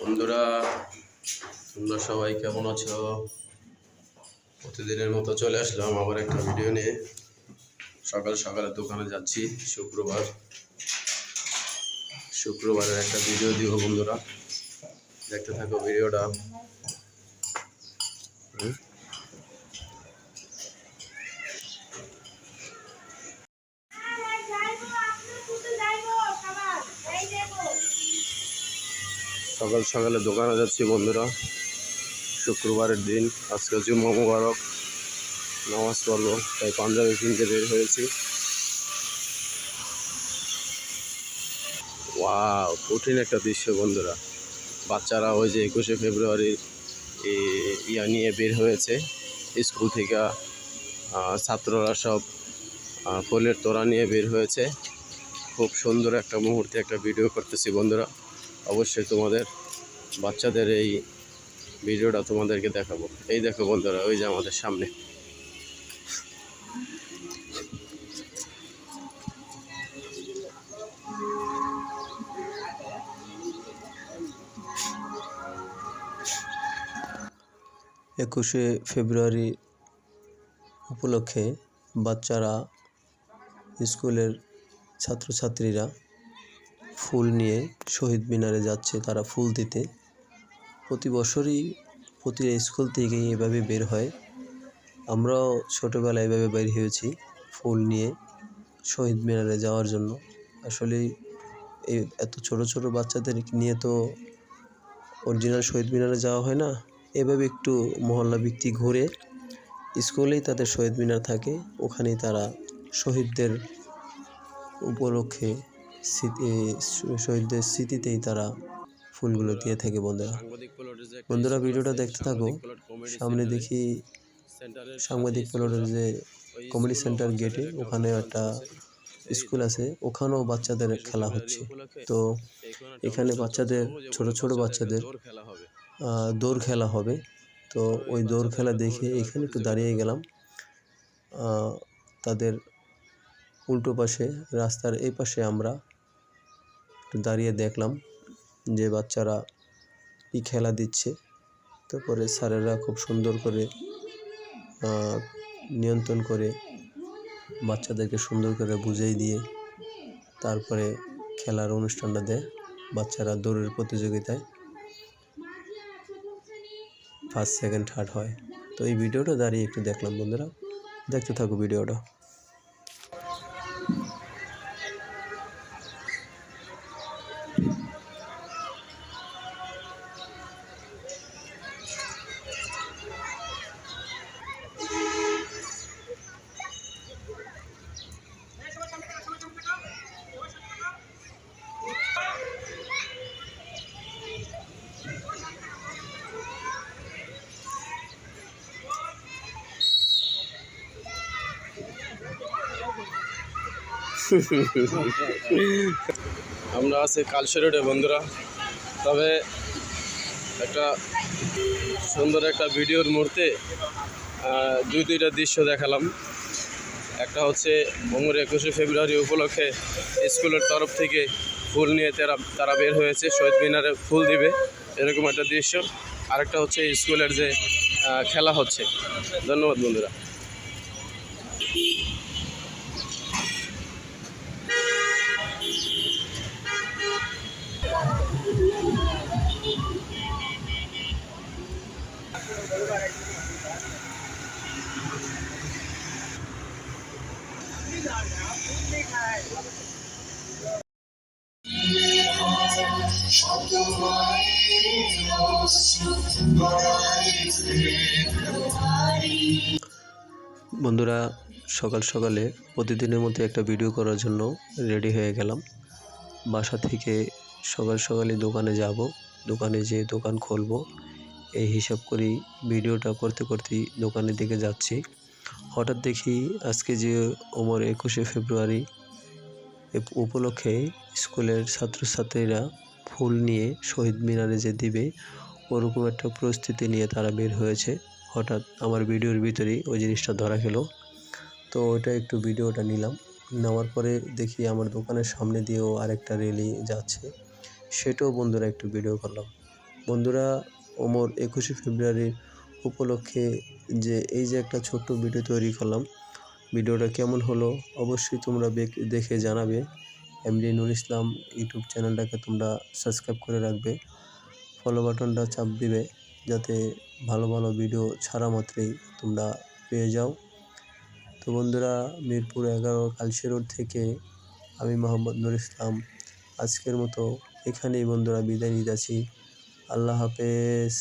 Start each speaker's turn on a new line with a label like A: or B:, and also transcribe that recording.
A: বন্ধুরা, তোমরা সবাই কেমন আছো? প্রতিদিনের মতো চলে আসলাম আবার একটা ভিডিও নিয়ে। সকাল সকালে দোকানে যাচ্ছি। শুক্রবারের একটা ভিডিও দিব বন্ধুরা, দেখতে থাকো ভিডিওটা। সকাল সকালে দোকানে যাচ্ছি বন্ধুরা, শুক্রবারের দিন। আজকে জুম্মা মুবারক, নামাজ পড়বো, তাই পাঞ্জাবি কিনতে বের হয়েছি। ওয়াও, কঠিন একটা দৃশ্য বন্ধুরা। বাচ্চারা ওই যে 21শে ফেব্রুয়ারির ইয়া নিয়ে বের হয়েছে স্কুল থেকে। ছাত্ররা সব ফুলের তোড়া নিয়ে বের হয়েছে। খুব সুন্দর একটা মুহূর্তে একটা ভিডিও করতেছি বন্ধুরা। অবশ্যই তোমাদের বাচ্চাদের এই ভিডিওটা তোমাদেরকে দেখাবো। এই দেখো বন্ধুরা, ওই যে আমাদের সামনে।
B: একুশে ফেব্রুয়ারি উপলক্ষে বাচ্চারা, স্কুলের ছাত্রছাত্রীরা ফুল নিয়ে শহীদ মিনারে যাচ্ছে তারা ফুল দিতে। প্রতি বছরই প্রতি স্কুল থেকেই এভাবে বের হয়। আমরাও ছোটোবেলায় এভাবে বের হয়েছি ফুল নিয়ে শহীদ মিনারে যাওয়ার জন্য। আসলে এই এত ছোটো ছোটো বাচ্চাদের নিয়ে তো অরিজিনাল শহীদ মিনারে যাওয়া হয় না। এভাবে একটু মহল্লা ভিত্তিক ঘুরে, স্কুলেই তাদের শহীদ মিনার থাকে, ওখানেই তারা শহীদদের উপলক্ষে শহীদদের স্মৃতিতেই তারা ফুলগুলো দিয়ে থাকে বন্ধুরা। ভিডিওটা দেখতে থাকো। সামনে দেখি সাংবাদিক প্লটের যে কমিউনিটি সেন্টার গেটে, ওখানে একটা স্কুল আছে, ওখানেও বাচ্চাদের খেলা হচ্ছে। তো এখানে বাচ্চাদের ছোট ছোট বাচ্চাদের দৌড় খেলা হবে। তো ওই দৌড় খেলা দেখে এখানে একটু দাঁড়িয়ে গেলাম। তাদের উল্টো পাশে, রাস্তার এই পাশে আমরা একটু দাঁড়িয়ে দেখলাম যে বাচ্চারা কি খেলা দিচ্ছে। তারপরে স্যারেরা খুব সুন্দর করে নিয়ন্ত্রণ করে বাচ্চাদেরকে সুন্দর করে বুঝিয়ে দিয়ে তারপরে খেলার অনুষ্ঠানটা দেয়। বাচ্চারা দৌড়ের প্রতিযোগিতায় ফার্স্ট, সেকেন্ড, থার্ড হয়। তো এই ভিডিওটা দাঁড়িয়ে একটু দেখলাম বন্ধুরা, দেখতে থাকো ভিডিওটা।
A: আমরা আছি কালশি রোডে বন্ধুরা। তবে একটা সুন্দর একটা ভিডিওর মুহূর্তে দুইটা দৃশ্য দেখালাম। একটা হচ্ছে 21শে ফেব্রুয়ারি উপলক্ষে স্কুলের তরফ থেকে ফুল নিয়ে তারা বের হয়েছে, শহীদ মিনারে ফুল দিবে, এরকম একটা দৃশ্য। আরেকটা হচ্ছে স্কুলের যে খেলা হচ্ছে। ধন্যবাদ বন্ধুরা।
B: বন্ধুরা, সকাল সকালে প্রতিদিনের মধ্যে একটা ভিডিও করার জন্য রেডি হয়ে গেলাম। বাসা থেকে সকাল সকালে দোকানে যাব, দোকানে যেয়ে দোকান খুলবো এই হিসাব করেই ভিডিওটা করতে করতেই দোকানের দিকে যাচ্ছি। হঠাৎ দেখি আজকে যে 21শে ফেব্রুয়ারি উপলক্ষে স্কুলের ছাত্রছাত্রীরা ফুল নিয়ে শহীদ মিনারে যে দিবে, ওরকম একটা প্রস্তুতি নিয়ে তারা বের হয়েছে। হঠাৎ আমার ভিডিওর ভিতরেই ওই জিনিসটা ধরা খেলো। তো ওইটা একটু ভিডিওটা নিলাম। নেওয়ার পরে দেখি আমার দোকানের সামনে দিয়েও আরেকটা র্যালি যাচ্ছে, সেটাও বন্ধুরা একটু ভিডিও করলাম। বন্ধুরা, ওমর 21শে ফেব্রুয়ারি উপলক্ষে যে এই যে একটা ছোট্ট ভিডিও তৈরি করলাম, ভিডিওটা কেমন হলো অবশ্যই তোমরা দেখে জানাবে। এমডি নুর ইসলাম ইউটিউব চ্যানেলটাকে তোমরা সাবস্ক্রাইব করে রাখবে, ফলো বাটনটা চাপ দিবে যাতে ভালো ভালো ভিডিও ছাড়া মাত্রই তোমরা পেয়ে যাও। তো বন্ধুরা, মিরপুর 11 কালশি রোড থেকে আমি মোহাম্মদ নুর ইসলাম আজকের মতো এখানেই বন্ধুরা বিদায় নিতে আছি। আল্লাহ হাফেজ।